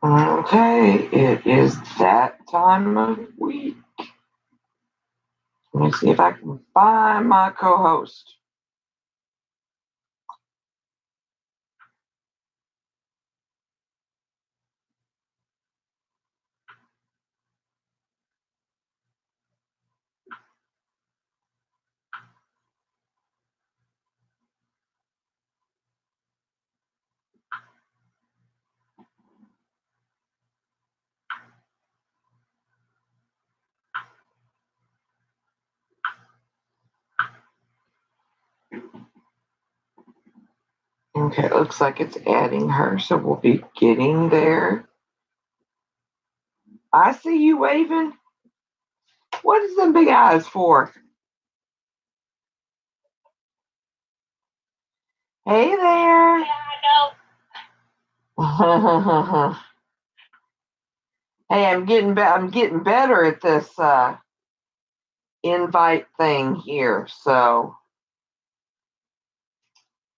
Okay, it is that time of week. Let me see if I can find my co-host. Okay, it looks like it's adding her, so we'll be getting there. I see you waving. What is them big eyes for? Hey there. Hey, I'm getting better at this invite thing here. So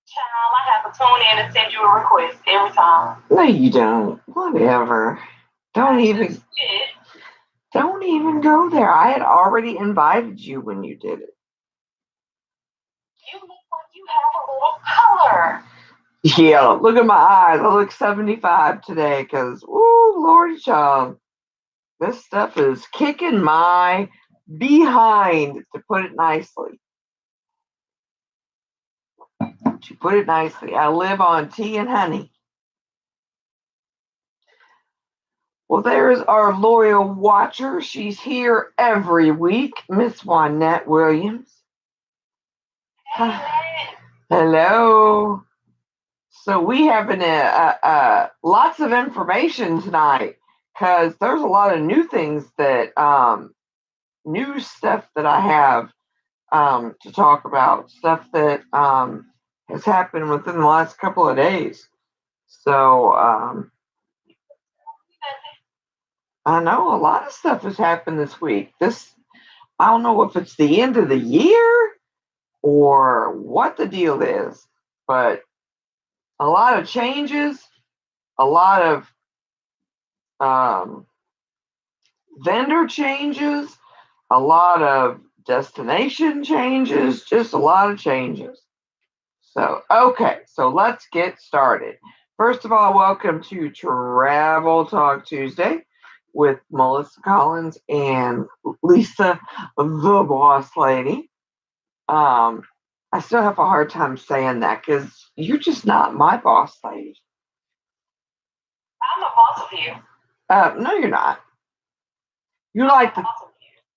Child, I have to tune in and send you a request every time. no, you don't. Whatever. Don't even go there. I had already invited you when you did it. You look like you have a little color. Yeah, look at my eyes. I look 75 today because, ooh, Lordy child, this stuff is kicking my behind, to put it nicely. To put it nicely, I live on tea and honey. Well, there's our loyal watcher. She's here every week, Miss Juanette Williams. Hey, Hello. So we have lots of information tonight because there's a lot of new things that new stuff that I have to talk about, stuff that has happened within the last couple of days. So I know a lot of stuff has happened this week. I don't know if it's the end of the year or what the deal is, but a lot of changes, a lot of um, vendor changes, a lot of destination changes, just a lot of changes. So, okay, so let's get started. First of all, welcome to Travel Talk Tuesday with Melissa Collins and Lisa, the boss lady. Um, I still have a hard time saying that because you're just not my boss lady. I'm a boss of you. No, you're not. You like to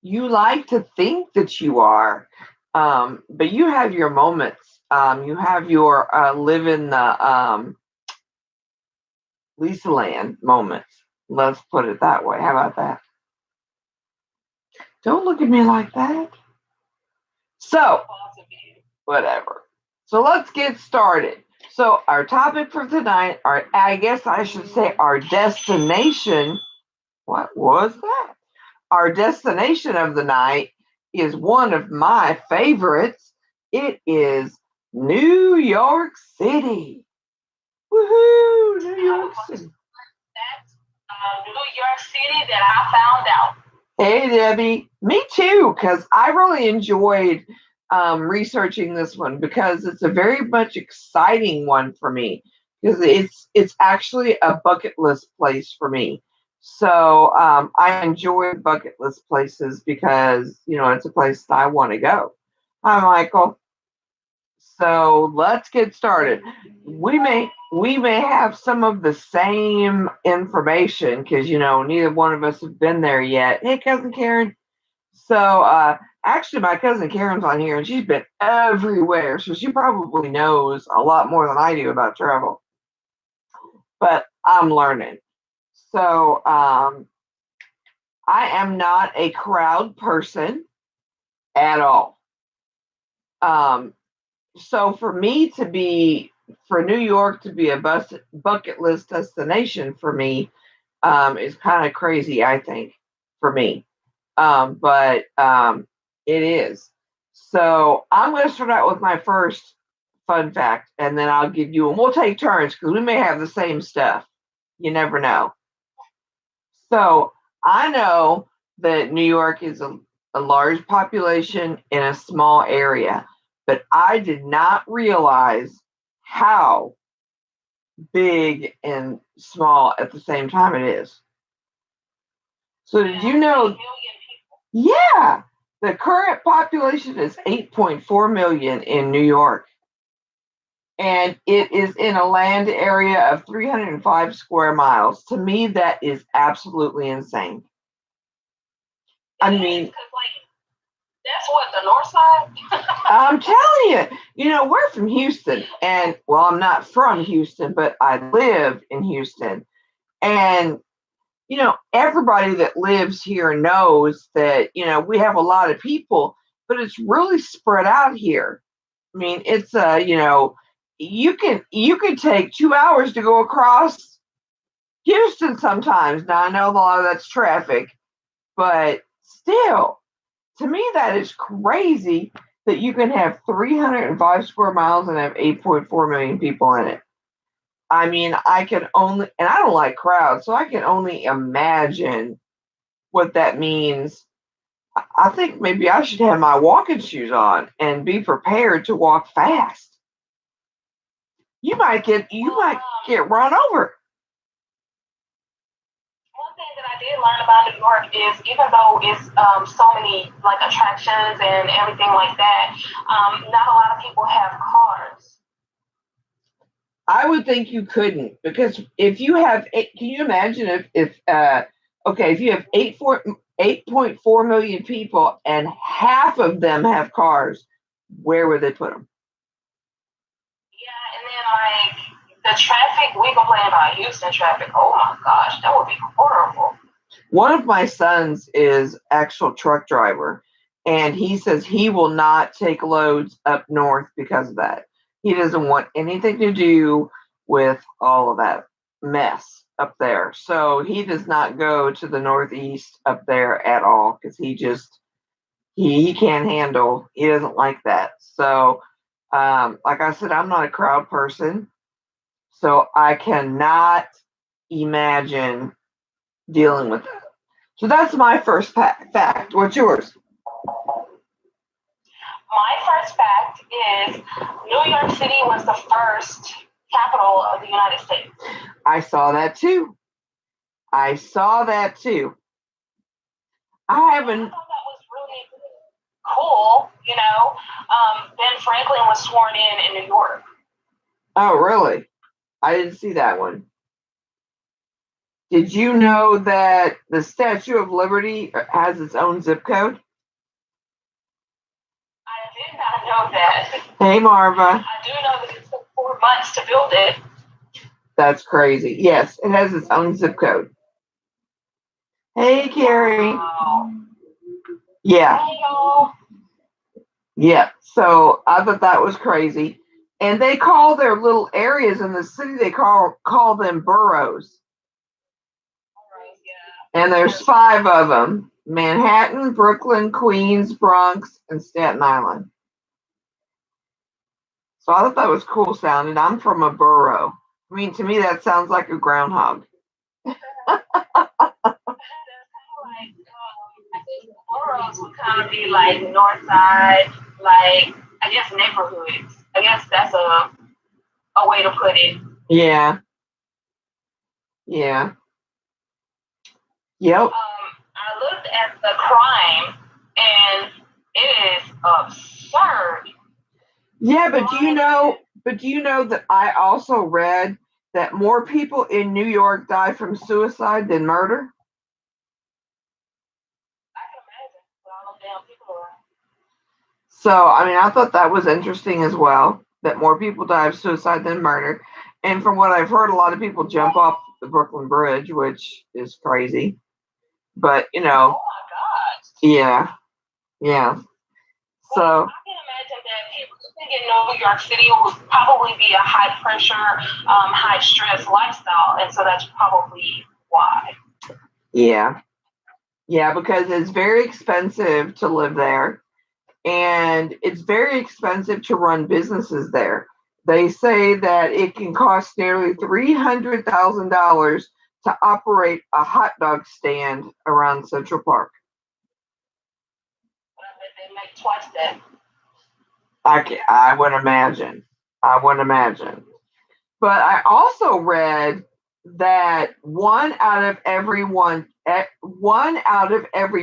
you like to think that you are, but you have your moments. You have your live in the Lisa Land moments. Let's put it that way. How about that? Don't look at me like that. So, whatever. So let's get started. So our topic for tonight, or I guess I should say our destination. What was that? Our destination of the night is one of my favorites. It is New York City. Woohoo! New York City. That's New York City that I found out. Hey, Debbie. Me too, because I really enjoyed researching this one because it's a very much exciting one for me because it's actually a bucket list place for me. So I enjoy bucket list places because it's a place that I want to go. Hi, Michael. So let's get started. We may have some of the same information because neither one of us have been there yet. Hey, cousin Karen. So actually, my cousin Karen's on here, and she's been everywhere, so she probably knows a lot more than I do about travel. But I'm learning. So I am not a crowd person at all. Um, so for New York to be a bucket list destination for me is kind of crazy, I think, for me. But it is. So I'm going to start out with my first fun fact, and then I'll give you, and we'll take turns because we may have the same stuff. You never know. So I know that New York is a large population in a small area, but I did not realize how big and small at the same time it is. So did Yeah, you 8 know? million people. Yeah, the current population is 8.4 million in New York, and it is in a land area of 305 square miles. To me, that is absolutely insane. It I is mean, because, like, that's what the north side. I'm telling you, we're from Houston, and well, I'm not from Houston, but I live in Houston. And, everybody that lives here knows that, we have a lot of people, but it's really spread out here. I mean, it's you can take 2 hours to go across Houston sometimes. Now I know a lot of that's traffic, but still, to me that is crazy that you can have 305 square miles and have 8.4 million people in it. I mean, I can only, and I don't like crowds, so I can only imagine what that means. I think maybe I should have my walking shoes on and be prepared to walk fast. You Well, might get run over. one thing that I did learn about New York is even though it's so many like attractions and everything like that, not a lot of people have cars. I would think you couldn't, because if you have eight, can you imagine if you have 8.4 million people and half of them have cars, where would they put them? Yeah, and then like the traffic, we complain about Houston traffic. Oh my gosh, that would be horrible. One of my sons is actual truck driver, and he says he will not take loads up north because of that. He doesn't want anything to do with all of that mess up there. So he does not go to the northeast up there at all because he can't handle. He doesn't like that. So, like I said, I'm not a crowd person, so I cannot imagine dealing with that. So that's my first fact. What's yours? My first fact is New York City was the first capital of the United States. I saw that too. I saw that too. I And I haven't. thought that was really cool. Ben Franklin was sworn in New York. Oh, really? I didn't see that one. Did you know that the Statue of Liberty has its own zip code? I did not know that. Hey, Marva. I do know that it took 4 months to build it. That's crazy. Yes, it has its own zip code. Hey, Carrie. Wow. Yeah, Hey, y'all. yeah. So I thought that was crazy. And they call their little areas in the city, they call them boroughs. All right, And there's yeah. 5 of them: Manhattan, Brooklyn, Queens, Bronx, and Staten Island. So I thought that was cool sounding. I'm from a borough. I mean, to me, that sounds like a groundhog. That's kind of like, I think boroughs would kind of be like north side, like, I guess neighborhoods. I guess that's a way to put it. Yeah, yeah, yep. I looked at the crime, and it is absurd. Yeah, but do you Crime know? is, But do you know that I also read that more people in New York die from suicide than murder? I can imagine with all them damn people around. So, I mean, I thought that was interesting as well, that more people die of suicide than murder. And from what I've heard, a lot of people jump off the Brooklyn Bridge, which is crazy. But, Oh my gosh. yeah, yeah. Well, So, I can imagine that people living in New York City would probably be a high pressure, high stress lifestyle, and so that's probably why. yeah, yeah, because it's very expensive to live there, and it's very expensive to run businesses there. They say that it can cost nearly $300,000 to operate a hot dog stand around Central Park. But I bet they make twice that. I would imagine. I would imagine. But I also read that one out of every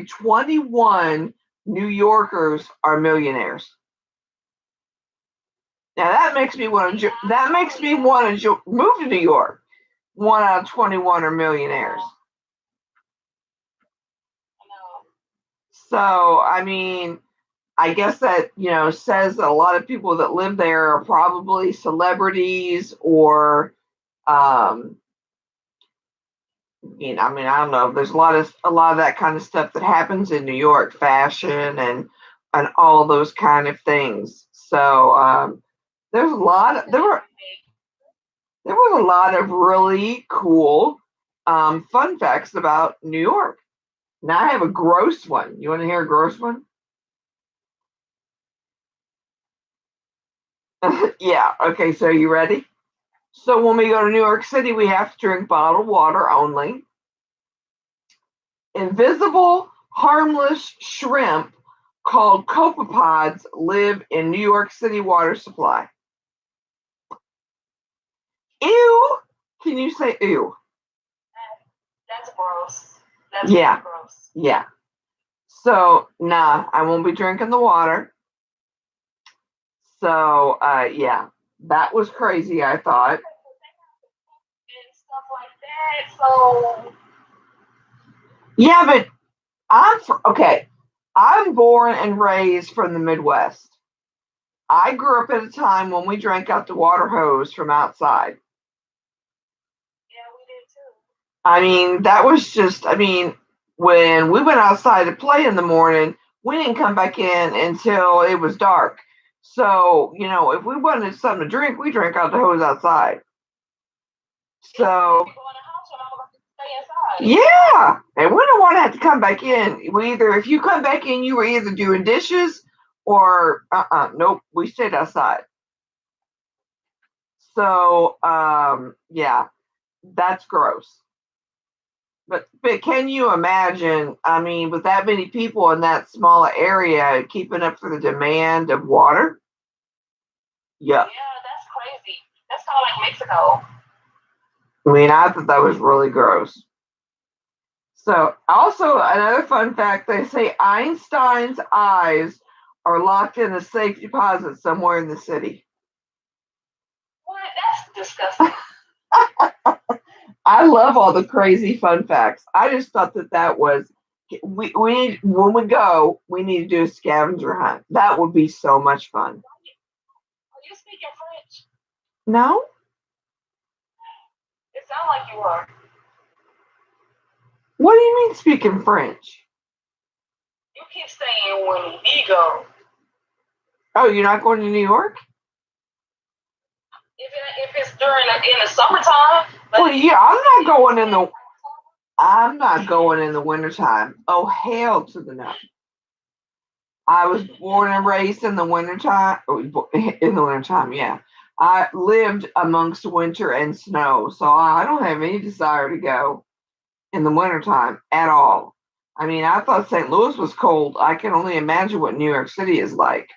21 New Yorkers are millionaires. Now that makes me want to move to New York. 1 out of 21 are millionaires. So I mean, I guess that says that a lot of people that live there are probably celebrities or I mean, I don't know. There's a lot of that kind of stuff that happens in New York, fashion and all those kind of things. So there's a lot. There was a lot of really cool fun facts about New York. Now I have a gross one. You want to hear a gross one? Yeah. Okay. So you ready? So when we go to New York City, we have to drink bottled water only. Invisible, harmless shrimp called copepods live in New York City water supply. Ew! Can you say ew? That's gross. That's Yeah. gross. Yeah. So, nah, I won't be drinking the water. So, yeah, that was crazy, I thought. And stuff like that. So, Yeah, but okay. I'm born and raised from the Midwest. I grew up at a time when we drank out the water hose from outside. yeah, we did too. I mean, that was just, I mean, when we went outside to play in the morning, we didn't come back in until it was dark. So, if we wanted something to drink, we drank out the hose outside. So, People in the house and all stay inside. yeah. And we don't want to have to come back in. If you come back in, you were either doing dishes or, nope, we stayed outside. So, yeah, that's gross. But can you imagine? I mean, with that many people in that small area, keeping up for the demand of water? Yeah. Yeah, that's crazy. That's kind of like Mexico. I mean, I thought that was really gross. So, also another fun fact: they say Einstein's eyes are locked in a safe deposit somewhere in the city. What? That's disgusting. I love all the crazy fun facts. I just thought that was we need when we go, we need to do a scavenger hunt. That would be so much fun. Are you speaking French? No? It sounds like you are. What do you mean speaking French? You keep saying when we go. Oh, you're not going to New York? If it's during in the summertime. Well, yeah, I'm not going in the wintertime. Oh, hell to the no. I was born and raised in the wintertime. In the wintertime, yeah. I lived amongst winter and snow, so I don't have any desire to go in the wintertime at all. I mean, I thought St. Louis was cold. I can only imagine what New York City is like.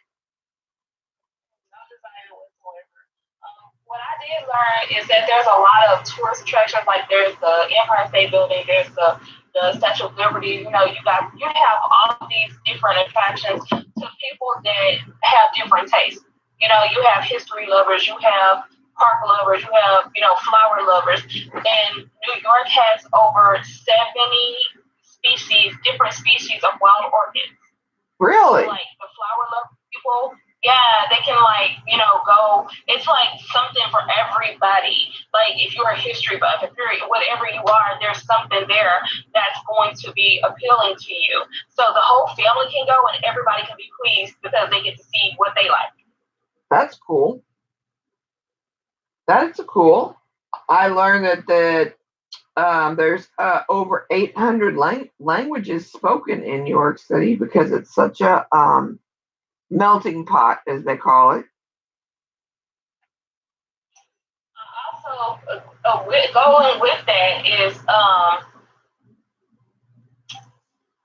What I did learn is that there's a lot of tourist attractions. Like there's the Empire State Building, there's the Statue of Liberty. You have all of these different attractions to people that have different tastes. You have history lovers, you have park lovers, you have flower lovers, and New York has over 70 different species of wild orchids. Really? So, like the flower lovers people, yeah, they can go. It's like something for everybody. Like if you're a history buff, if you're whatever you are, there's something there that's going to be appealing to you. So the whole family can go and everybody can be pleased because they get to see what they like. That's cool. That's cool. I learned that there's over 800 languages spoken in New York City because it's such a melting pot, as they call it. Also, going with that is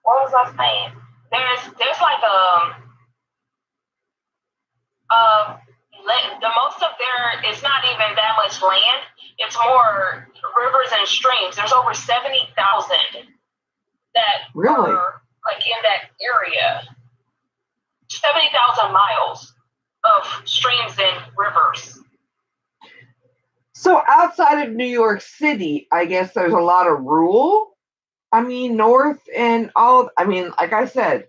what was I saying? There's like the most of there is not even that much land. It's more rivers and streams. There's over 70,000 that Really? are like in that area. 70,000 miles of streams and rivers. So outside of New York City, I guess there's a lot of rural. I mean, north and all. I mean, like I said,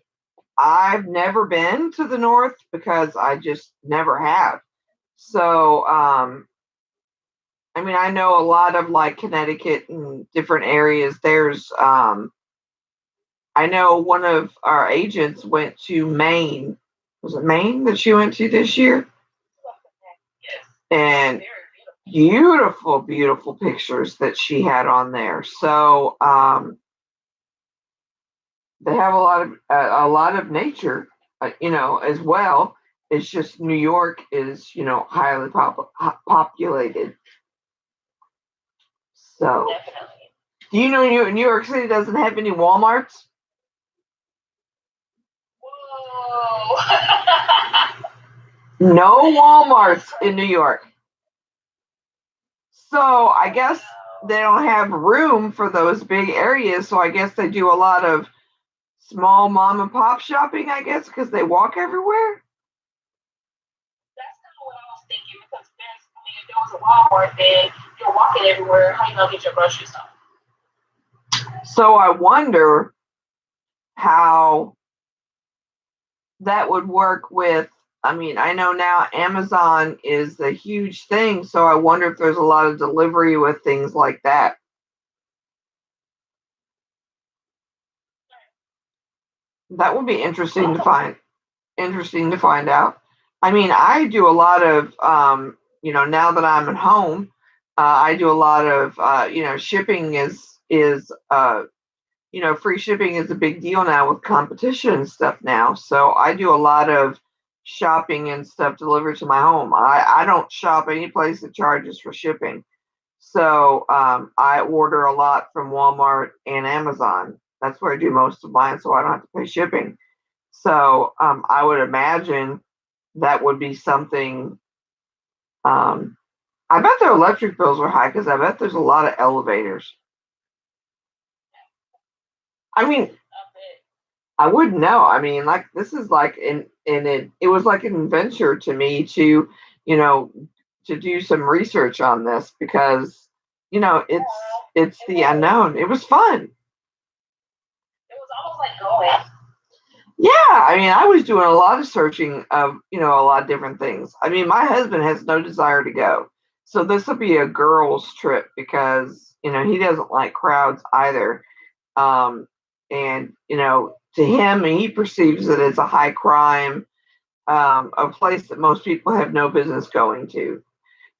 I've never been to the north because I just never have. So, I mean, I know a lot of like Connecticut and different areas. I know one of our agents went to Maine. Was it Maine that she went to this year? Yes. And beautiful, beautiful pictures that she had on there. So, they have a lot of nature, as well. It's just New York is, highly populated. So, Definitely. do you know New York City doesn't have any WalMarts? Whoa. No WalMarts in New York. So I guess they don't have room for those big areas. So I guess they do a lot of small mom and pop shopping, I guess, because they walk everywhere. That's kind of what I was thinking because if there was a Walmart, then you're walking everywhere. How you gonna get your groceries stuff? So I wonder how that would work with. I mean, I know now Amazon is a huge thing, so I wonder if there's a lot of delivery with things like that. That would be interesting to find out. I mean, I do a lot of, now that I'm at home, I do a lot of, shipping free shipping is a big deal now with competition and stuff now. So I do a lot of shopping and stuff delivered to my home. I don't shop any place that charges for shipping. So I order a lot from Walmart and Amazon. That's where I do most of mine, so I don't have to pay shipping. So I would imagine that would be something. Um, I bet their electric bills are high because I bet there's a lot of elevators. I mean, I wouldn't know. I mean, like this is like it was like an adventure to me to, you know, to do some research on this because, it's the unknown. It was fun. It was almost like going. Yeah, I mean, I was doing a lot of searching of, a lot of different things. I mean, my husband has no desire to go. So this will be a girls' trip because, he doesn't like crowds either. And, to him, he perceives it as a high crime, a place that most people have no business going to.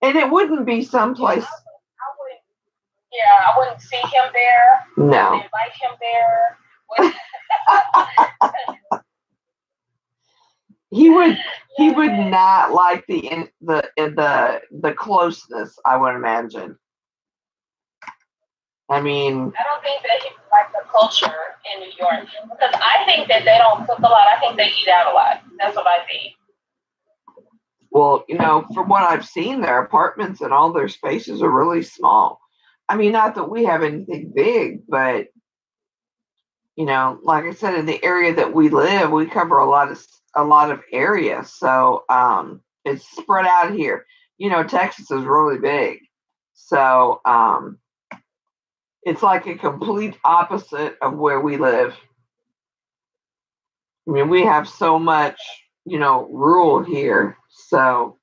And it wouldn't be someplace. I wouldn't see him there. No. Invite him there. He would not like the closeness, I would imagine. I mean, I don't think that he like the culture in New York because I think that they don't cook a lot. I think they eat out a lot. That's what I think. well, from what I've seen, their apartments and all their spaces are really small. I mean, not that we have anything big, but like I said, in the area that we live, we cover a lot of area, so it's spread out here. Texas is really big, so it's like a complete opposite of where we live. I mean, we have so much, rural here. So,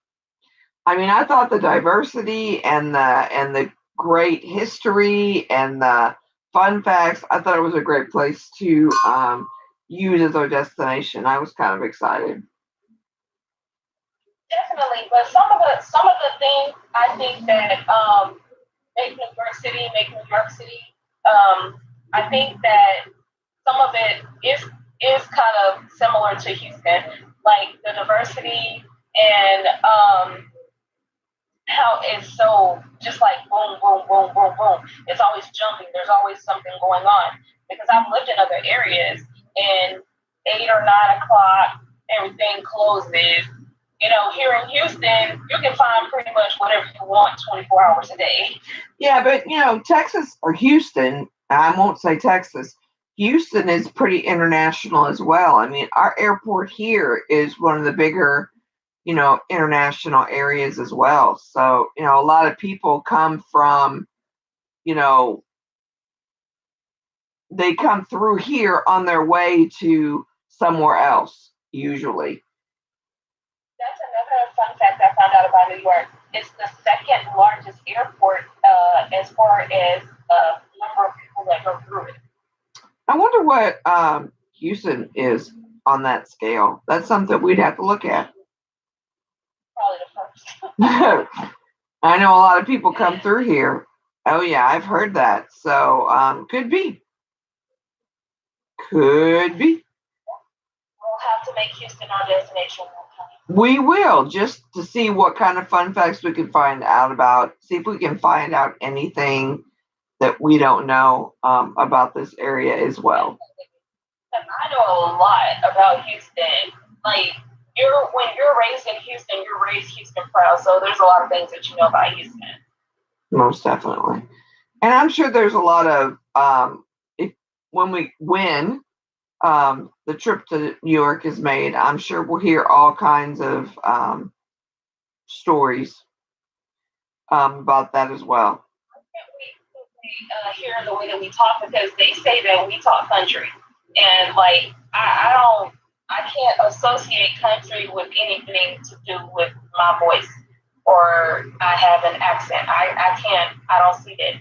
I mean, I thought the diversity and the great history and the fun facts, I thought it was a great place to use as our destination. I was kind of excited. Definitely, but some of the things I think that make New York City. I think that some of it is kind of similar to Houston, like the diversity and how it's so just like boom, boom, boom, boom, boom. It's always jumping. There's always something going on. Because I've lived in other areas and 8 or 9 o'clock, everything closes. You know, here in Houston, you can find pretty much whatever you want 24 hours a day. Yeah, but Texas or Houston, I won't say Texas. Houston is pretty international as well. I mean, our airport here is one of the bigger, international areas as well. So, a lot of people come from, you know, they come through here on their way to somewhere else, usually. That's another fun fact I found out about New York. It's the second largest airport as far as number of people that go through it. I wonder what Houston is on that scale. That's something we'd have to look at. Probably the first. I know a lot of people come through here. Oh yeah, I've heard that. So could be. Could be. We'll have to make Houston our destination one time. We will, just to see what kind of fun facts we can find out about. See if we can find out anything that we don't know about this area as well. I know a lot about Houston. Like when you're raised in Houston, you're raised Houston proud. So there's a lot of things that you know about Houston. Most definitely. And I'm sure there's a lot of if when we win the trip to New York is made, I'm sure we'll hear all kinds of stories about that as well. Hear the way that we talk because they say that we talk country, and like I can't associate country with anything to do with my voice or I have an accent. I can't. I don't see it.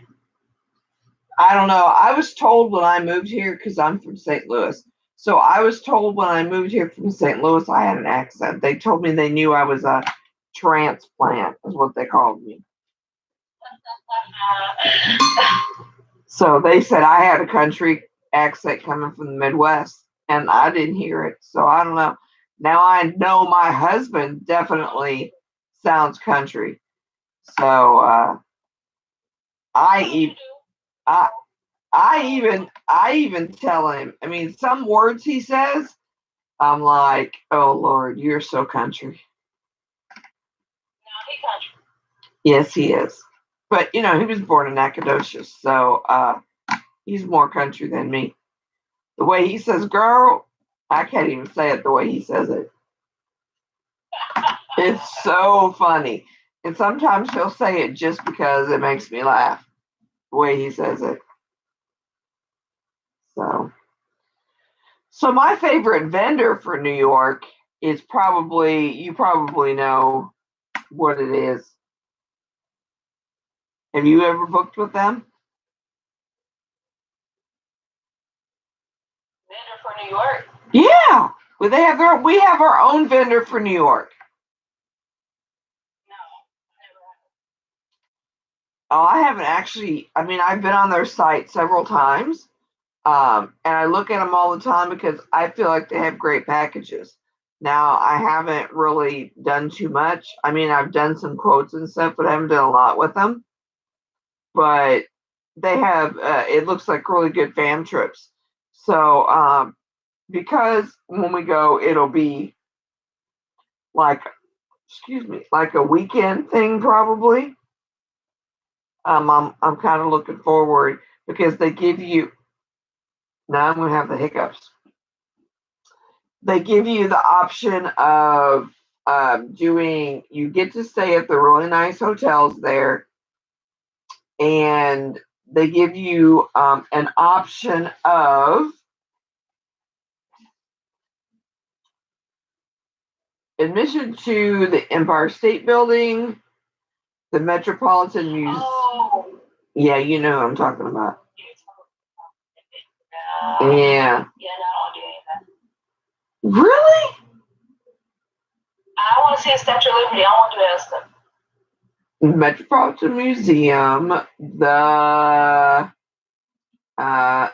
I don't know. I was told when I moved here because I'm from St. Louis. So I was told when I moved here from St. Louis I had an accent. They told me they knew I was a transplant, is what they called me. So they said I had a country accent coming from the Midwest, and I didn't hear it. So I don't know. Now I know my husband definitely sounds country. So I, I I even tell him. I mean, some words he says, I'm like, oh Lord, you're so country. No, he country. Yes, he is. But he was born in Nacogdoches, so he's more country than me. The way he says "girl," I can't even say it the way he says it. It's so funny, and sometimes he'll say it just because it makes me laugh. The way he says it. So my favorite vendor for New York is you probably know what it is. Have you ever booked with them? Vendor for New York? Yeah. Well, we have our own vendor for New York. No, never. Oh, I haven't actually. I mean, I've been on their site several times, and I look at them all the time because I feel like they have great packages. Now, I haven't really done too much. I mean, I've done some quotes and stuff, but I haven't done a lot with them. But they have, it looks like really good fam trips. So, because when we go, it'll be like, excuse me, like a weekend thing probably. I'm kind of looking forward because they give you. Now I'm going to have the hiccups. They give you the option of doing. You get to stay at the really nice hotels there, and they give you an option of admission to the Empire State Building, the Metropolitan Museum. Oh. Yeah, you know what I'm talking about. Yeah. Yeah. Yeah, no, I don't do any of that. Really? I want to see a Statue of Liberty. I want to do that stuff. Metropolitan Museum, the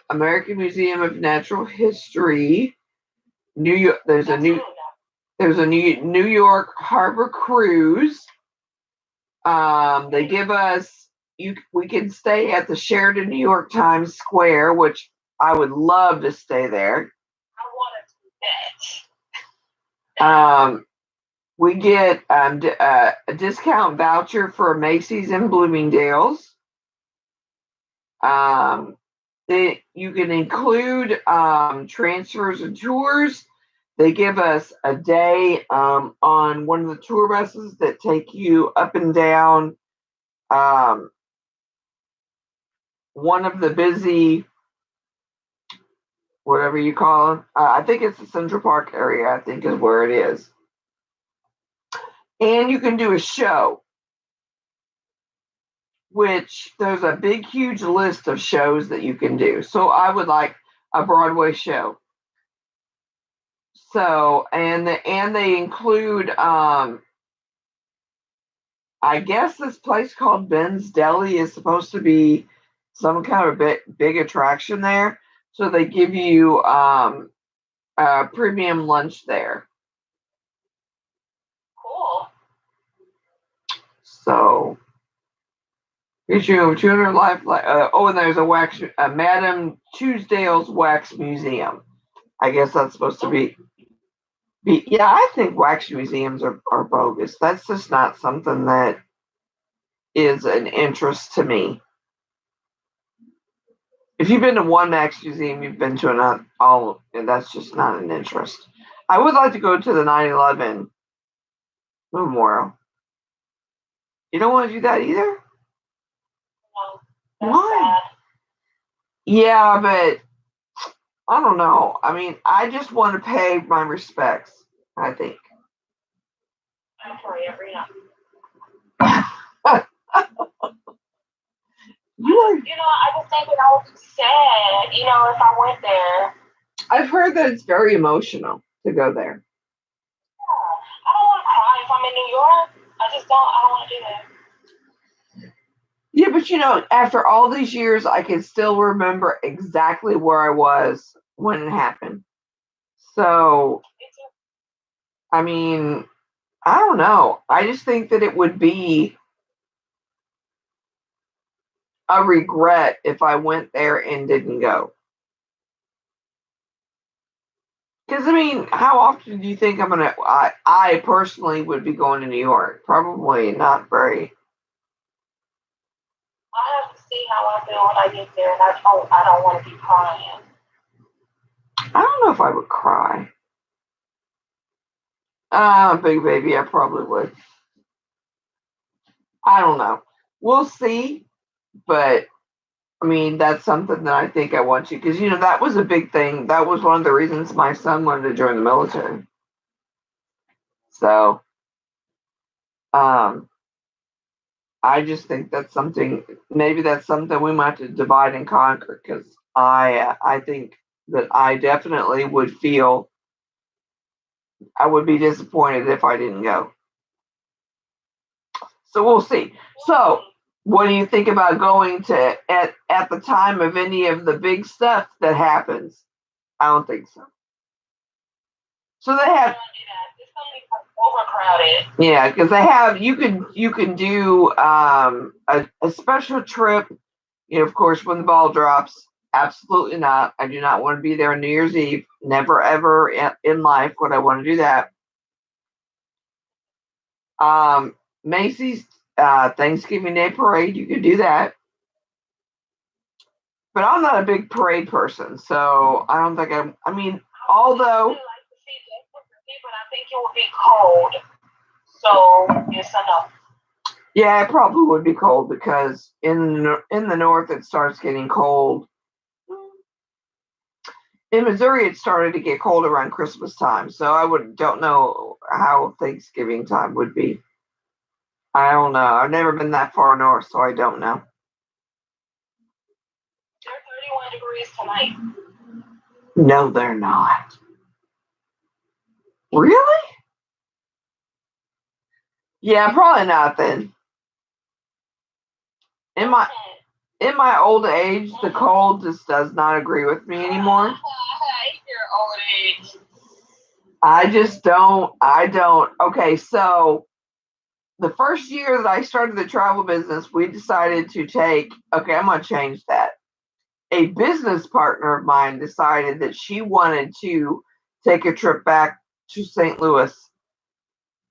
American Museum of Natural History, New York. There's a New York Harbor Cruise. They give us we can stay at the Sheraton New York Times Square, which I would love to stay there. I want to do that. We get a discount voucher for Macy's and Bloomingdale's. You can include transfers and tours. They give us a day on one of the tour buses that take you up and down one of the busy, whatever you call them. I think it's the Central Park area, I think is where it is. And you can do a show, which there's a big, huge list of shows that you can do. So I would like a Broadway show. So, and they include, I guess this place called Ben's Deli is supposed to be some kind of big attraction there. So they give you a premium lunch there. Cool. So, here's your 200 life. And there's a Madame Tuesdale's Wax Museum. I guess that's supposed to be. Yeah, I think wax museums are bogus. That's just not something that is an interest to me. If you've been to one wax museum, you've been to another. And that's just not an interest. I would like to go to the 9/11 memorial. You don't want to do that either? No. Why? Sad. Yeah, but I don't know. I mean, I just want to pay my respects, I think. I'm sorry, every night. I just think that I would be sad, if I went there. I've heard that it's very emotional to go there. Yeah. I don't want to cry if I'm in New York. I don't want to do that. Yeah, but after all these years, I can still remember exactly where I was when it happened. So, I mean, I don't know. I just think that it would be a regret if I went there and didn't go. Because, I mean, how often do you think I personally would be going to New York? Probably not very. I have to see how I feel when I get there, and I don't want to be crying. I don't know if I would cry. Big baby, I probably would. I don't know. We'll see. But, I mean, that's something that I think I want to. Because, that was a big thing. That was one of the reasons my son wanted to join the military. So, I just think maybe that's something we might have to divide and conquer, because I think that I definitely would feel I would be disappointed if I didn't go. So we'll see. So what do you think about going to at the time of any of the big stuff that happens? I don't think so. So they have. Overcrowded. Yeah, because they have. You can do a special trip. Of course, when the ball drops. Absolutely not. I do not want to be there on New Year's Eve. Never ever in life would I want to do that. Macy's Thanksgiving Day Parade. You could do that. But I'm not a big parade person, so I don't think I mean, although. But I think it would be cold. So, yes, I know. Yeah, it probably would be cold because in the north it starts getting cold. In Missouri, it started to get cold around Christmas time, so don't know how Thanksgiving time would be. I don't know. I've never been that far north, so I don't know. They're 31 degrees tonight. No, they're not. Really? Yeah, probably not then. In my old age, the cold just does not agree with me anymore. Your old age. I just don't. Okay, so the first year that I started the travel business, we decided to take, okay, I'm going to change that. A business partner of mine decided that she wanted to take a trip back to St. Louis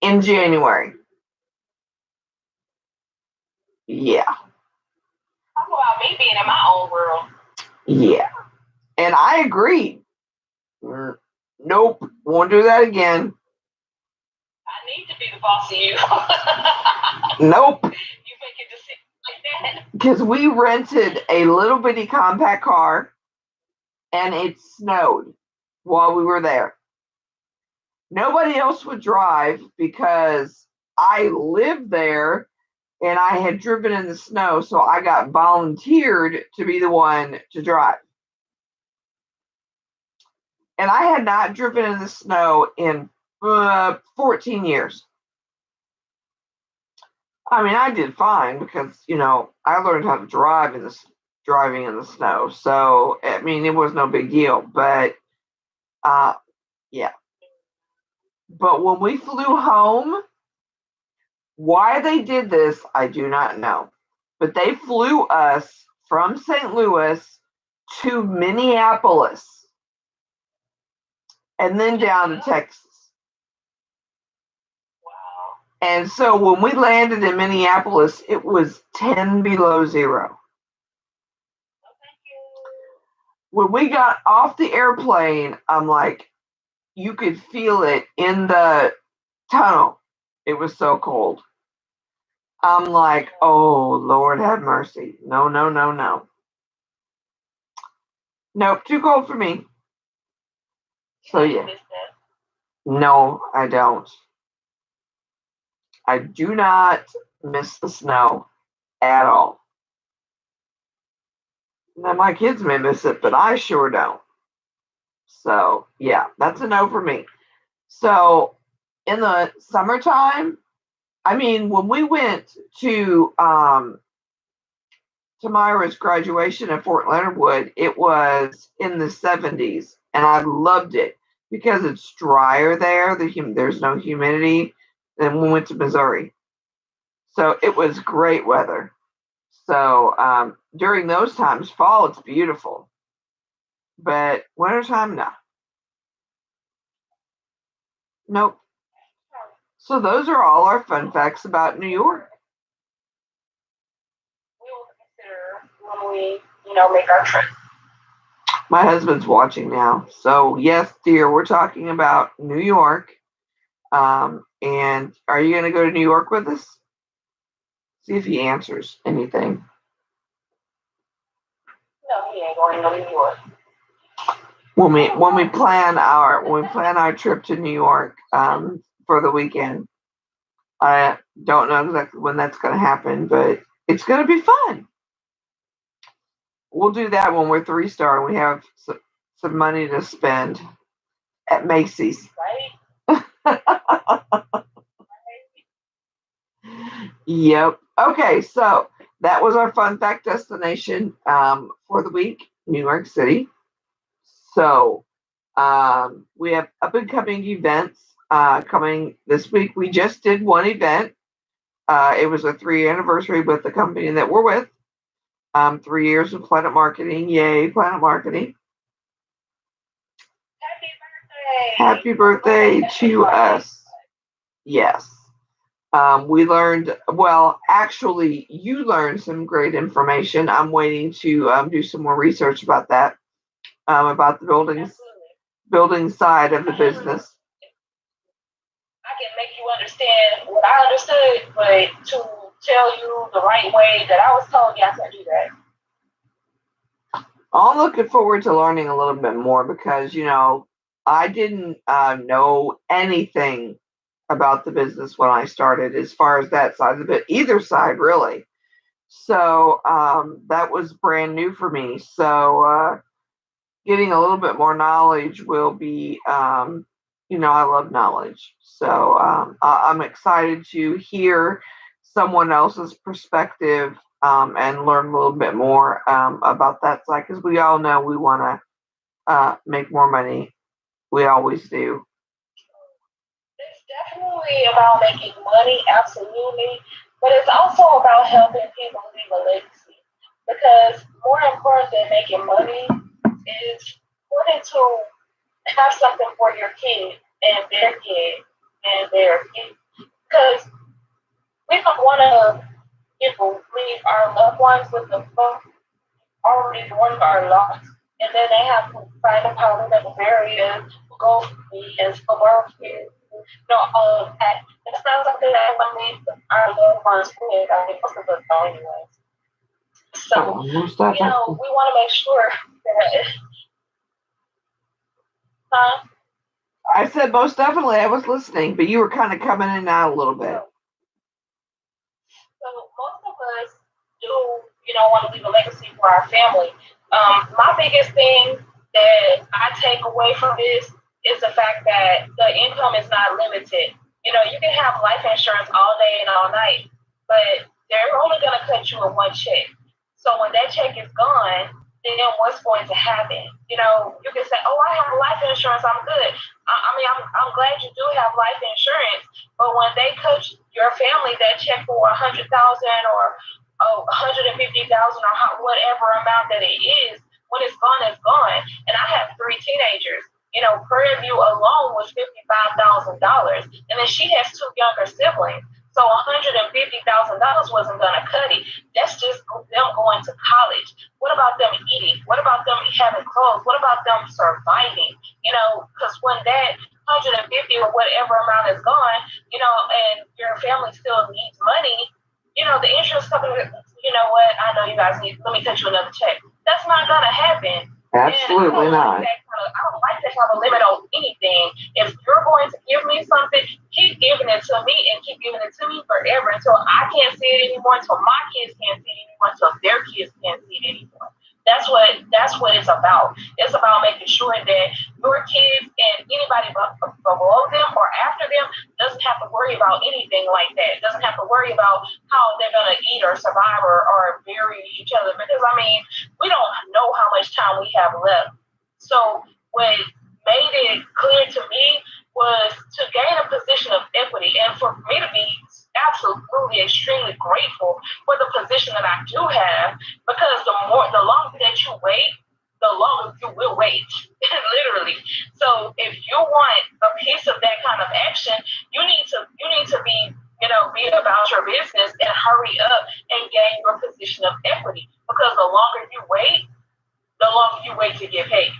in January. Yeah. Talk about me being in my own world. Yeah. And I agreed. Nope, won't do that again. I need to be the boss of you. Nope. You make a decision like that. Because we rented a little bitty compact car and it snowed while we were there. Nobody else would drive because I lived there and I had driven in the snow, so I got volunteered to be the one to drive. And I had not driven in the snow in 14 years. I mean, I did fine because, I learned how to drive driving in the snow. So, I mean, it was no big deal, but yeah. But when we flew home, why they did this, I do not know. But they flew us from St. Louis to Minneapolis and then down to Texas. Wow. And so when we landed in Minneapolis, it was 10 below zero. When we got off the airplane, I'm like, you could feel it in the tunnel. It was so cold. I'm like, oh, Lord have mercy. No, no, no, no. Nope, too cold for me. So, yeah. No, I don't. I do not miss the snow at all. Now, my kids may miss it, but I sure don't. So, yeah, that's a no for me. So, in the summertime, I mean, when we went to Myra's graduation at Fort Leonard Wood, it was in the 70s, and I loved it because it's drier there. There's no humidity. Then we went to Missouri, so it was great weather. So during those times, fall it's beautiful, but wintertime, no, nope. So those are all our fun facts about New York. We will consider when we, make our trip. My husband's watching now. So, yes, dear, we're talking about New York. And are you going to go to New York with us? See if he answers anything. No, he ain't going to New York. When we plan our trip to New York for the weekend, I don't know exactly when that's going to happen, but it's going to be fun. We'll do that when we're 3-star and we have some money to spend at Macy's. Right? Yep. Okay, so that was our fun fact destination for the week, New York City. So we have up and coming events coming this week. We just did one event. It was a 3-year anniversary with the company that we're with. 3 years of Planet Marketing. Yay, Planet Marketing. Happy birthday to us. Yes. We learned, well, actually, you learned some great information. I'm waiting to do some more research about that, about the building side of the business. I can make you understand what I understood, but to tell you the right way that I was told, yeah, I can't do that. I'm looking forward to learning a little bit more because, I didn't know anything about the business when I started as far as that side of it, either side really. So that was brand new for me. So getting a little bit more knowledge will be, I love knowledge. So I'm excited to hear someone else's perspective and learn a little bit more about that side because we all know we want to make more money. We always do. It's definitely definitely about making money, absolutely, but it's also about helping people leave a legacy. Because more important than making money is wanting to have something for your kid and their kid and their kid. Because we don't want to leave our loved ones with the folks already mourning our loss, and then they have to find a powder that will bury us, go free, and somewhere here. It's not something that I want to leave our loved ones with. I mean, most of us don't, anyways. So, Most definitely. we want to make sure that, uh, I said most definitely. I was listening, but you were kind of coming in and out a little bit. so most of us do, want to leave a legacy for our family. My biggest thing that I take away from this is the fact that the income is not limited. You can have life insurance all day and all night, but they're only going to cut you in one check. So when that check is gone, then what's going to happen? You can say, "Oh, I have life insurance. I'm good." I'm glad you do have life insurance, but when they cut your family that check for 100,000 or 150,000 or whatever amount that it is, when it's gone, it's gone. And I have three teenagers. Prairie View alone was $55,000, and then she has two younger siblings. So $150,000 wasn't gonna cut it. That's just them going to college. What about them eating? What about them having clothes? What about them surviving? Because when that 150 or whatever amount is gone, and your family still needs money, the insurance company, I know you guys need, let me cut you another check. That's not gonna happen. Absolutely not. I don't like to have a limit on anything. If you're going to give me something, keep giving it to me and keep giving it to me forever until I can't see it anymore, until my kids can't see it anymore, until their kids can't see it anymore. That's what it's about. It's about making sure that your kids and anybody below them or after them doesn't have to worry about anything like that. Doesn't have to worry about how they're gonna eat or survive or bury each other. Because we don't know how much time we have left. So what made it clear to me was to gain a position of equity and for me to be absolutely extremely grateful for the position that I do have because the longer that you wait, the longer you will wait, literally. So if you want a piece of that kind of action, you need to be about your business and hurry up and gain your position of equity because the longer you wait, the longer you wait to get paid.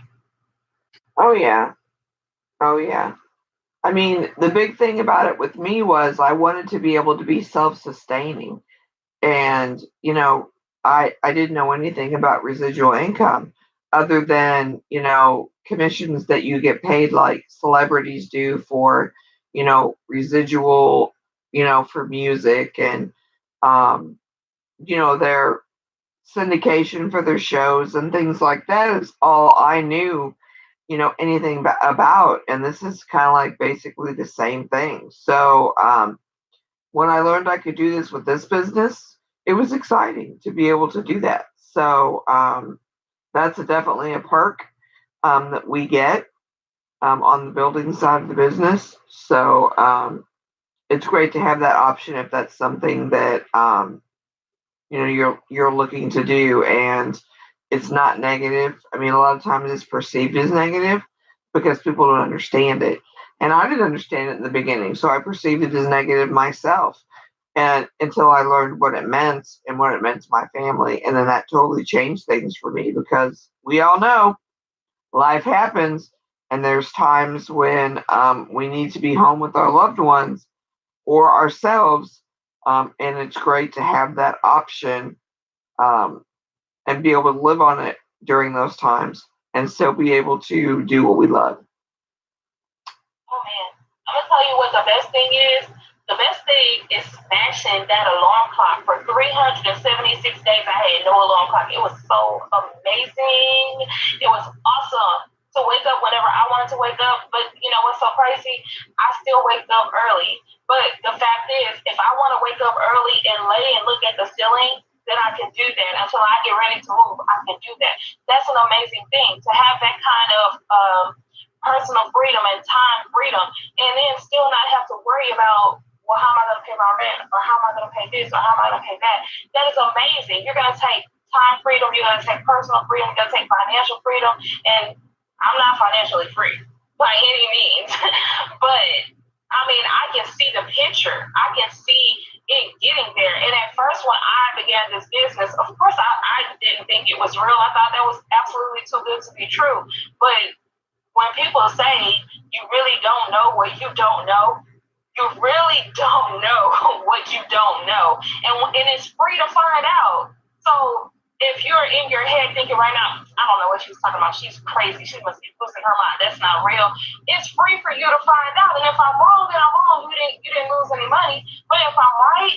Oh yeah. Oh yeah. I mean, the big thing about it with me was I wanted to be able to be self-sustaining. And, I didn't know anything about residual income other than, commissions that you get paid like celebrities do for, residual, for music and, um, their syndication for their shows and things like that is all I knew, anything about. And this is kind of like basically the same thing. So, when I learned I could do this with this business, it was exciting to be able to do that. So that's definitely a perk that we get on the building side of the business. So it's great to have that option if that's something that you're looking to do, and it's not negative. I mean, a lot of times it's perceived as negative because people don't understand it. And I didn't understand it in the beginning, so I perceived it as negative myself. And until I learned what it meant and what it meant to my family, and then that totally changed things for me because we all know life happens, and there's times when we need to be home with our loved ones or ourselves, and it's great to have that option um, and be able to live on it during those times and still be able to do what we love. Oh man, I'm gonna tell you what the best thing is. The best thing is smashing that alarm clock for 376 days. I had no alarm clock. It was so amazing. It was awesome to wake up whenever I wanted to wake up. But you know what's so crazy? I still wake up early. But the fact is, if I want to wake up early and lay and look at the ceiling, then I can do that until I get ready to move. I can do that. That's an amazing thing to have that kind of personal freedom and time freedom, and then still not have to worry about, well, how am I going to pay my rent, or how am I going to pay this, or how am I going to pay that? That is amazing. You're going to take time freedom, you're going to take personal freedom, you're going to take financial freedom, and I'm not financially free by any means, but I mean, I can see the picture. I can see it getting there. And at first, when I began this business, of course, I didn't think it was real. I thought that was absolutely too good to be true. But when people say you really don't know what you don't know, you really don't know what you don't know. And it's free to find out. So if you're in your head thinking right now, I don't know what she's talking about, she's crazy, she must be losing her mind, that's not real. It's free for you to find out. And if I'm wrong, then I'm wrong. You didn't lose any money. But if I'm right,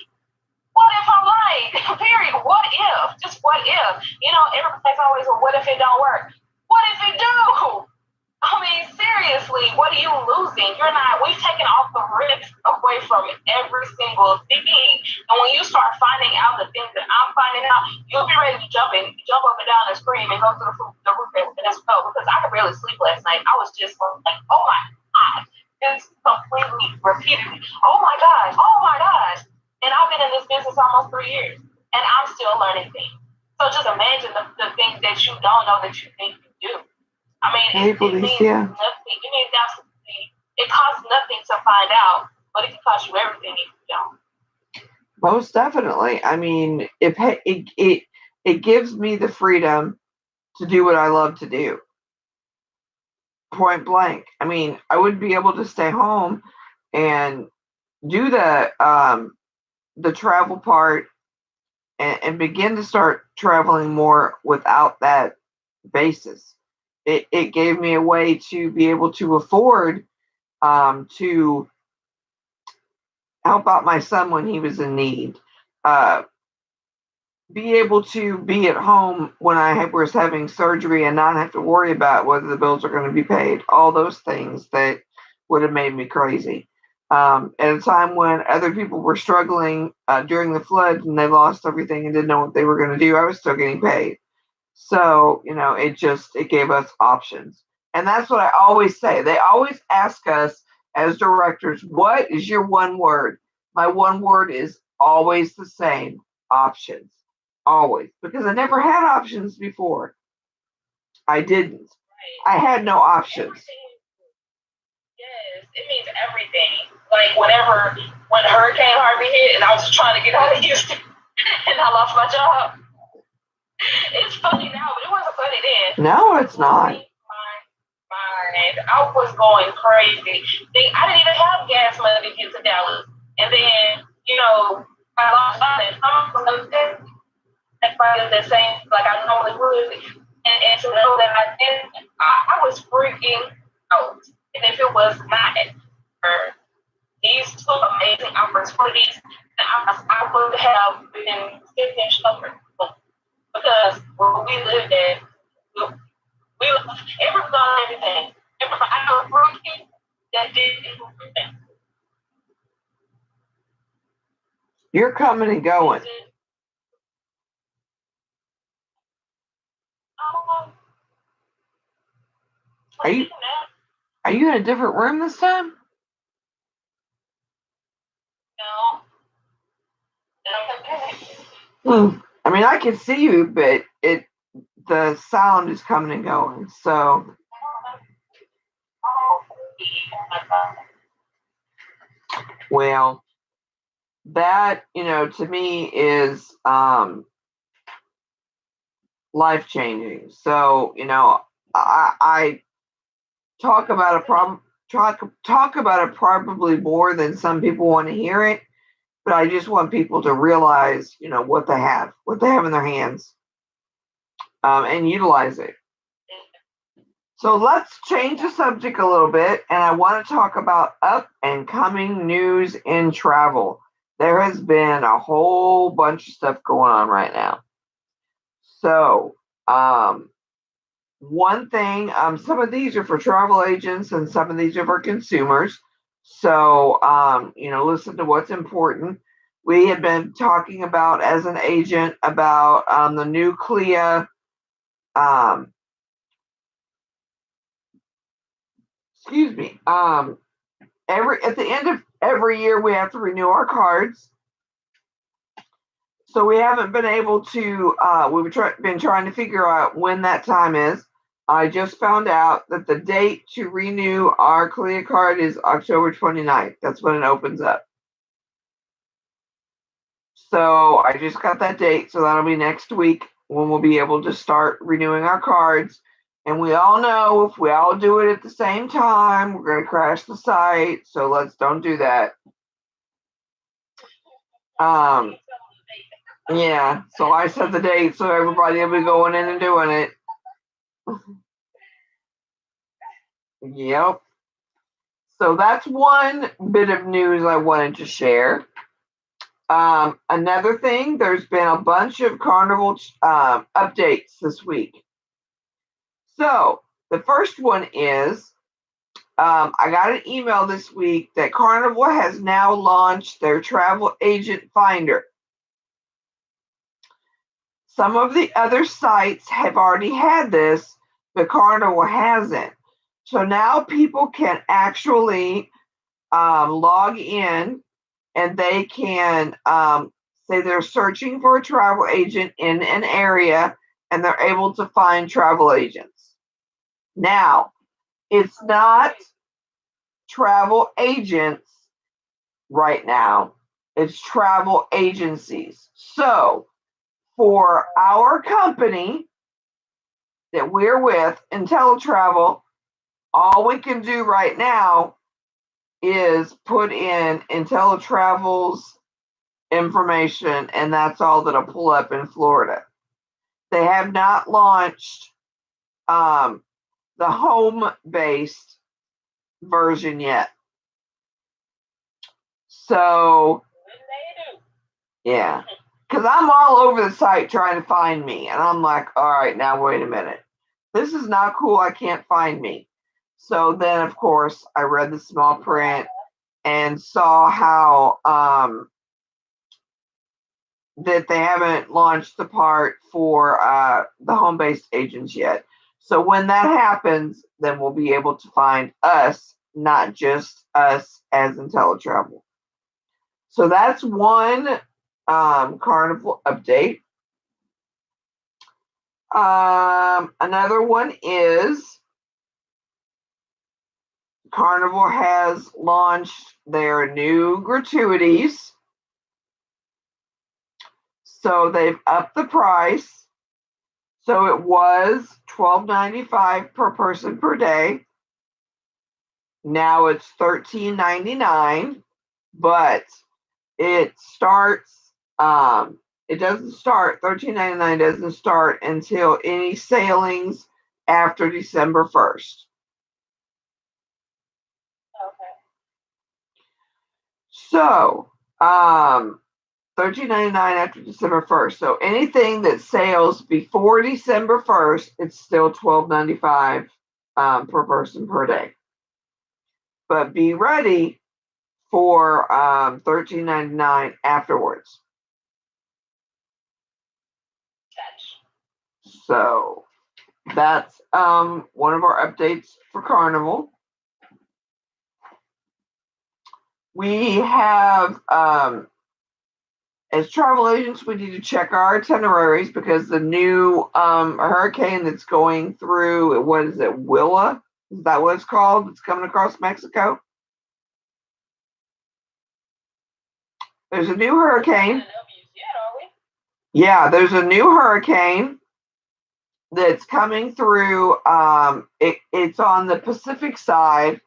what if I'm right? Period. What if? Just what if? You know, everybody's always, well, what if it don't work? What if it do? I mean, seriously, what are you losing? We've taken off the risk away from every single thing. And when you start finding out the things that I'm finding out, you'll be ready to jump up and down and scream and go to the roof as well. Because I could barely sleep last night. I was just like, oh my God. It's completely repeatedly. Oh my gosh. Oh my gosh. And I've been in this business almost 3 years. And I'm still learning things. So just imagine the things that you don't know that you think you do. I mean, it means nothing. It means absolutely. It costs nothing to find out, but it can cost you everything if you don't. Most definitely. I mean, it gives me the freedom to do what I love to do. Point blank. I mean, I wouldn't be able to stay home and do the travel part and begin to start traveling more without that basis. It gave me a way to be able to afford to help out my son when he was in need, be able to be at home when I was having surgery and not have to worry about whether the bills are going to be paid, all those things that would have made me crazy. At a time when other people were struggling during the flood and they lost everything and didn't know what they were going to do, I was still getting paid. So, it gave us options. And that's what I always say. They always ask us as directors, what is your one word? My one word is always the same: options. Always. Because I never had options before. I didn't. I had no options. Yes, it means everything. Like when Hurricane Harvey hit and I was trying to get out of Houston and I lost my job. It's funny now, but it wasn't funny then. No, it's not. I was going crazy. I didn't even have gas money to get to Dallas. And then, I lost money. Everybody the same like I normally would. And to know that I was freaking out. And if it was not for these two amazing opportunities, I would have been sitting sheltered. Because where we lived at, everyone got everything. I know rookie that did everything. You're coming and going. Are you in a different room this time? No. I mean, I can see you, but the sound is coming and going. So, well, that to me is life changing. So, I talk about a problem. Talk about it probably more than some people want to hear it, but I just want people to realize, what they have in their hands, and utilize it. So let's change the subject a little bit, and I want to talk about up and coming news in travel. There has been a whole bunch of stuff going on right now. So, one thing, some of these are for travel agents and some of these are for consumers. So, listen to what's important. We have been talking about, as an agent, about the new CLIA excuse me. At the end of every year we have to renew our cards. So we haven't been able to. We've been trying to figure out when that time is. I just found out that the date to renew our CALIA card is October 29th. That's when it opens up. So I just got that date. So that'll be next week when we'll be able to start renewing our cards. And we all know if we all do it at the same time, we're going to crash the site. So let's don't do that. Yeah. So I set the date so everybody will be going in and doing it. Yep. So that's one bit of news I wanted to share. Another thing, there's been a bunch of Carnival updates this week. So the first one is I got an email this week that Carnival has now launched their travel agent finder. Some of the other sites have already had this, but Carnival hasn't. So now people can actually log in and they can say they're searching for a travel agent in an area and they're able to find travel agents. Now, it's not travel agents right now, it's travel agencies. So, for our company that we're with, IntelliTravel, all we can do right now is put in IntelliTravel's information, and that's all that'll pull up in Florida. They have not launched the home-based version yet. So, yeah, because I'm all over the site trying to find me, and I'm like, all right, now wait a minute. This is not cool. I can't find me. So then, of course, I read the small print and saw how that they haven't launched the part for the home-based agents yet. So when that happens, then we'll be able to find us, not just us as IntelliTravel. So that's one Carnival update. Another one is Carnival has launched their new gratuities. So they've upped the price. So it was $12.95 per person per day. Now it's $13.99, but it starts it doesn't start $13.99 doesn't start until any sailings after December 1st. Okay. So $13.99 after December 1st. So anything that sails before December 1st, it's still $12.95 per person per day. But be ready for $13.99 afterwards. So that's one of our updates for Carnival. We have as travel agents, we need to check our itineraries because the new hurricane that's going through, what is it, Willa? Is that what it's called? It's coming across Mexico. There's a new hurricane. Yeah, there's a new hurricane that's coming through. It's on the Pacific side,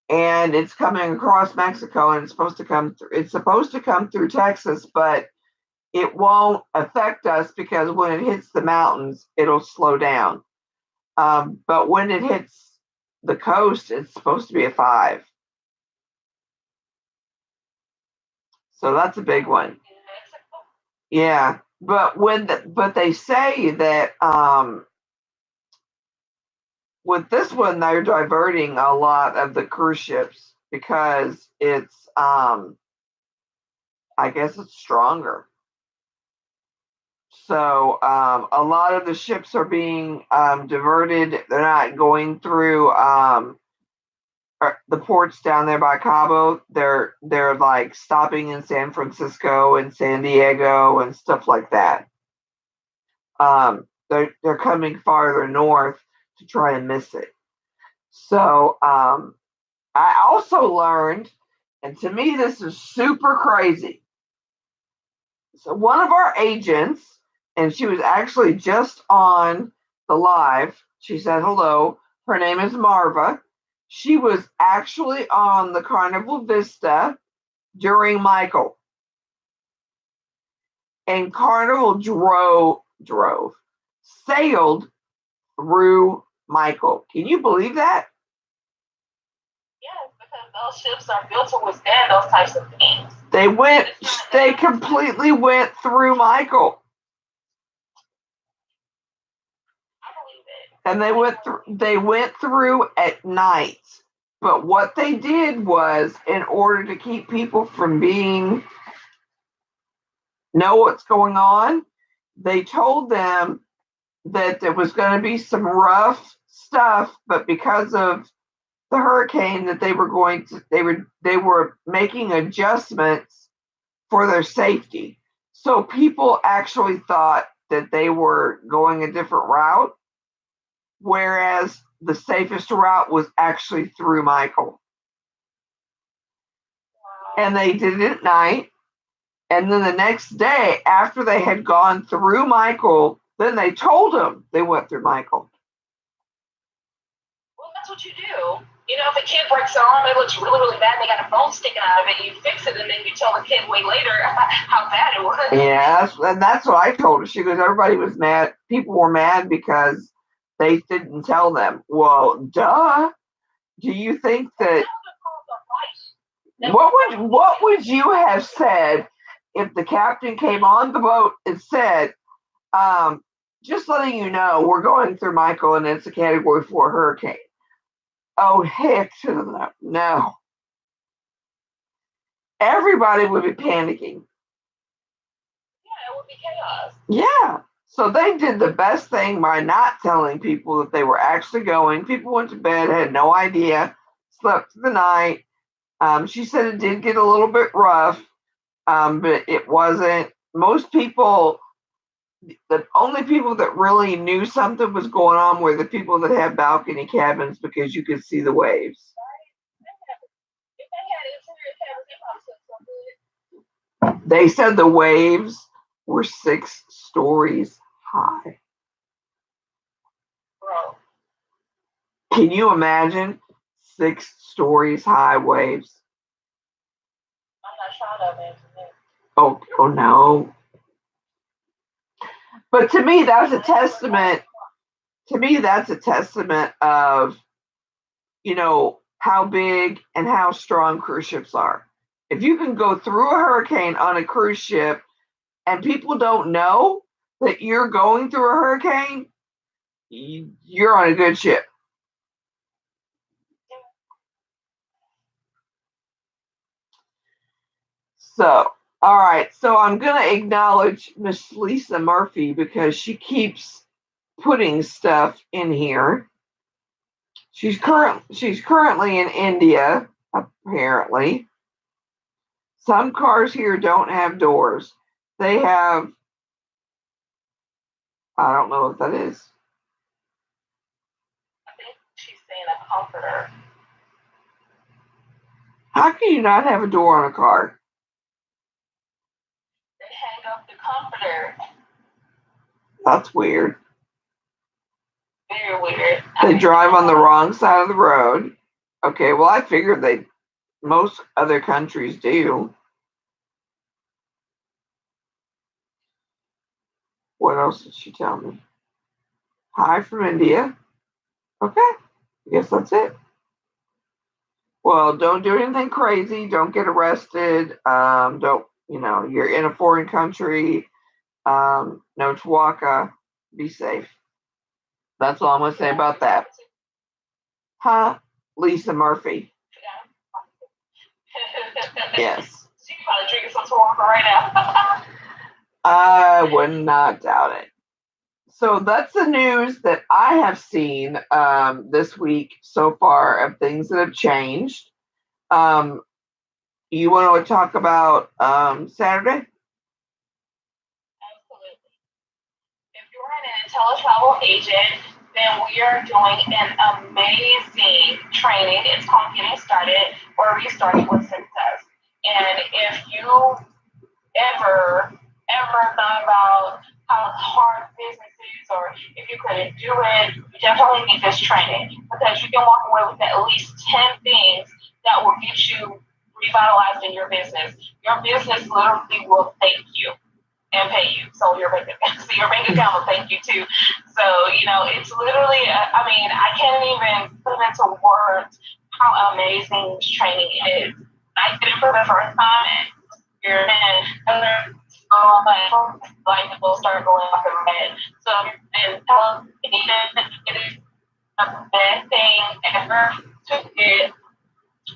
and it's coming across Mexico, and it's supposed to come through. It's supposed to come through Texas, but it won't affect us because when it hits the mountains, it'll slow down. But when it hits the coast, it's supposed to be a 5. So that's a big one. Yeah, but but they say that with this one they're diverting a lot of the cruise ships because it's I guess it's stronger. So a lot of the ships are being diverted. They're not going through the ports down there by Cabo, they're like stopping in San Francisco and San Diego and stuff like that. They're coming farther north to try and miss it. So I also learned, and to me this is super crazy. So one of our agents, and she was actually just on the live. She said hello. Her name is Marva. She was actually on the Carnival Vista during Michael. And Carnival sailed through Michael. Can you believe that? Yes, because those ships are built to withstand those types of things. They completely went through Michael. I believe it. And they went through at night. But what they did was, in order to keep people from know what's going on, they told them that there was going to be some rough stuff, but because of the hurricane that they were making adjustments for their safety. So people actually thought that they were going a different route, whereas the safest route was actually through Michael. And they did it at night. And then the next day, after they had gone through Michael, then they told them they went through Michael. Well, that's what you do. You know, if a kid breaks their arm, it looks really, really bad, and they got a bone sticking out of it, you fix it, and then you tell the kid way later how bad it was. Yeah, that's what I told her. She goes, everybody was mad. People were mad because they didn't tell them. Well, duh. Do you think that what would you have said if the captain came on the boat and said, just letting you know, we're going through Michael and it's a Category 4 hurricane? Oh, heck to no. Everybody would be panicking. Yeah, it would be chaos. Yeah. So they did the best thing by not telling people that they were actually going. People went to bed, had no idea, slept through the night. She said it did get a little bit rough, but it wasn't. Most people, the only people that really knew something was going on were the people that had balcony cabins because you could see the waves. They said the waves were 6 stories high. Bro. Can you imagine 6 stories high waves? I'm not trying to imagine it. Oh no. But to me, that's a testament. To me, that's a testament of, how big and how strong cruise ships are. If you can go through a hurricane on a cruise ship and people don't know that you're going through a hurricane, you're on a good ship. So, all right. So I'm going to acknowledge Miss Lisa Murphy because she keeps putting stuff in here. She's currently in India, apparently. Some cars here don't have doors. They have, I don't know what that is. I think she's saying a comforter. How can you not have a door on a car? They hang up the comforter. That's weird. Very weird. They drive on the wrong side of the road. Okay, well, I figured most other countries do. What else did she tell me? Hi from India. Okay, I guess that's it. Well, don't do anything crazy. Don't get arrested. Don't, you're in a foreign country. No Tawaka. Be safe. That's all I'm going to say about that. Huh? Lisa Murphy. Yes. She's probably drinking some Tawaka right now. I would not doubt it. So that's the news that I have seen this week so far of things that have changed. Um, you want to talk about Saturday? Absolutely. If you're an IntelliTravel agent, then we are doing an amazing training. It's called Getting Started or Restarting with Success. And if you ever thought about how hard business is or if you couldn't do it, you definitely need this training because you can walk away with at least 10 things that will get you revitalized in your business. Your business literally will thank you and pay you. So your bank account will thank you too. So, it's literally, I mean, I can't even put into words how amazing this training is. I did it for the first time and you're in other so like will start going off in red. So and tell them it is the best thing ever to get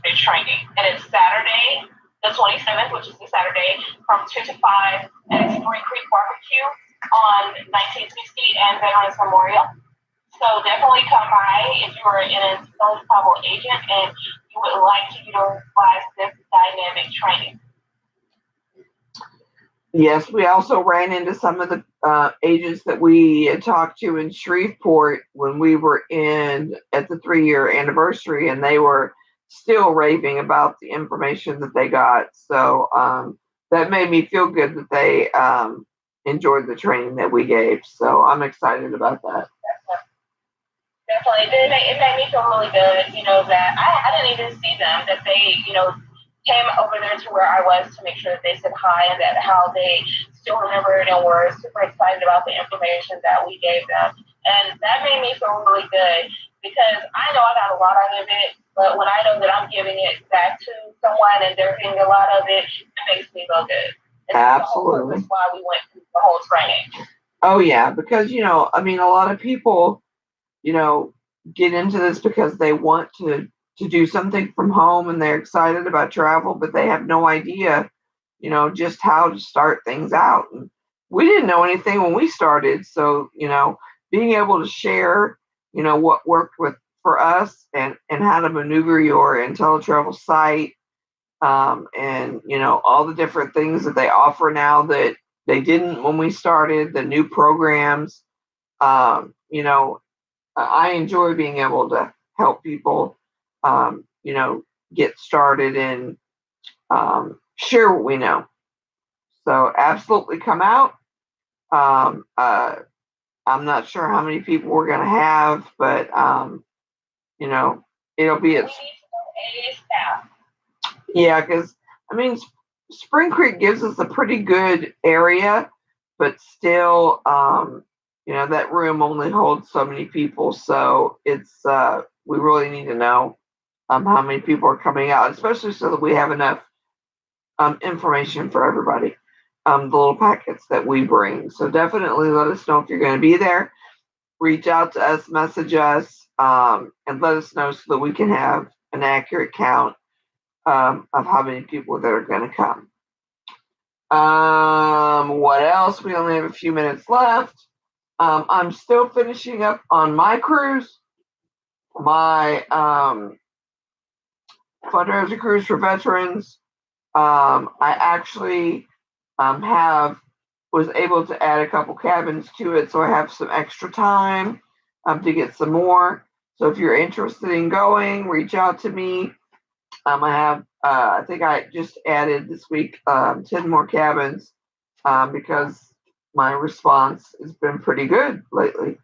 a training. And it's Saturday, the 27th, which is the Saturday, from 2 to 5 at Spring Creek Barbecue on 1960 and Veterans Memorial. So definitely come by if you are an travel agent and you would like to utilize this dynamic training. Yes, we also ran into some of the agents that we had talked to in Shreveport when we were in at the 3-year anniversary, and they were still raving about the information that they got. So that made me feel good that they enjoyed the training that we gave. So I'm excited about that. Definitely. It made me feel really good, that I didn't even see them, that they, came over there to where I was to make sure that they said hi and that how they still remembered and were super excited about the information that we gave them. And that made me feel really good because I know I got a lot out of it, but when I know that I'm giving it back to someone and they're getting a lot of it, it makes me feel good. And Absolutely. that's why we went through the whole training. Oh yeah, because I mean, a lot of people, get into this because they want to do something from home and they're excited about travel, but they have no idea, just how to start things out. And we didn't know anything when we started. So, being able to share, what worked for us and how to maneuver your IntelliTravel site, and, all the different things that they offer now that they didn't when we started, the new programs, I enjoy being able to help people, get started and share what we know. So absolutely come out. I'm not sure how many people we're going to have, but it'll be at yeah, because I mean, Spring Creek gives us a pretty good area, but still, that room only holds so many people. So it's we really need to know how many people are coming out, especially so that we have enough information for everybody. The little packets that we bring. So definitely let us know if you're going to be there. Reach out to us, message us, and let us know so that we can have an accurate count of how many people that are going to come. What else? We only have a few minutes left. I'm still finishing up on my cruise, my fundraiser cruise for veterans. I actually was able to add a couple cabins to it, so I have some extra time to get some more. So if you're interested in going, reach out to me. I have, I think I just added this week 10 more cabins because my response has been pretty good lately.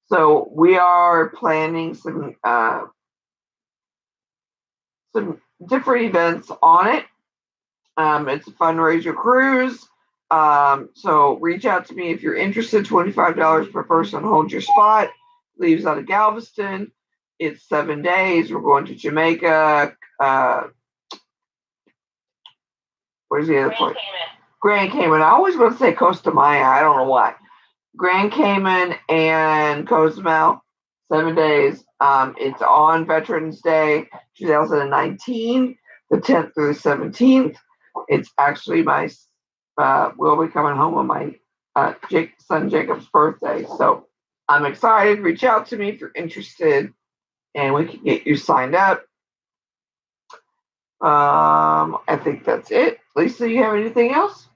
So we are planning some different events on it. It's a fundraiser cruise. So reach out to me if you're interested. $25 per person. Hold your spot. Leaves out of Galveston. It's 7 days. We're going to Jamaica. Where's the other place? Grand Cayman. I always want to say Costa Maya. I don't know why. Grand Cayman and Cozumel. 7 days. It's on Veterans Day 2019, the 10th through the 17th. It's actually we'll be coming home on my son Jacob's birthday. So I'm excited. Reach out to me if you're interested, and we can get you signed up. I think that's it. Lisa, you have anything else?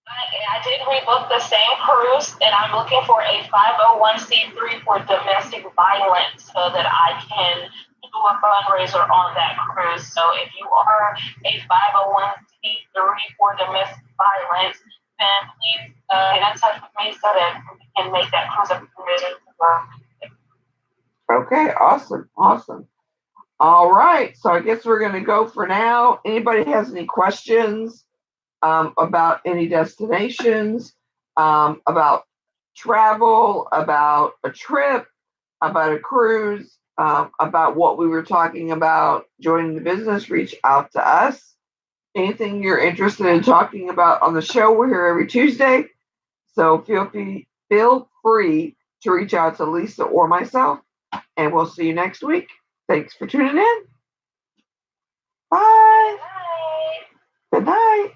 I did rebook the same cruise, and I'm looking for a 501c3 for domestic violence so that I can do a fundraiser on that cruise. So if you are a 501c3 for domestic violence, then please get in touch with me so that we can make that cruise a permission. Okay, awesome. All right, so I guess we're going to go for now. Anybody has any questions about any destinations, about travel, about a trip, about a cruise, about what we were talking about joining the business, reach out to us. Anything you're interested in talking about on the show, we're here every Tuesday. So feel free to reach out to Lisa or myself, and we'll see you next week. Thanks for tuning in. Bye. Bye. Good night.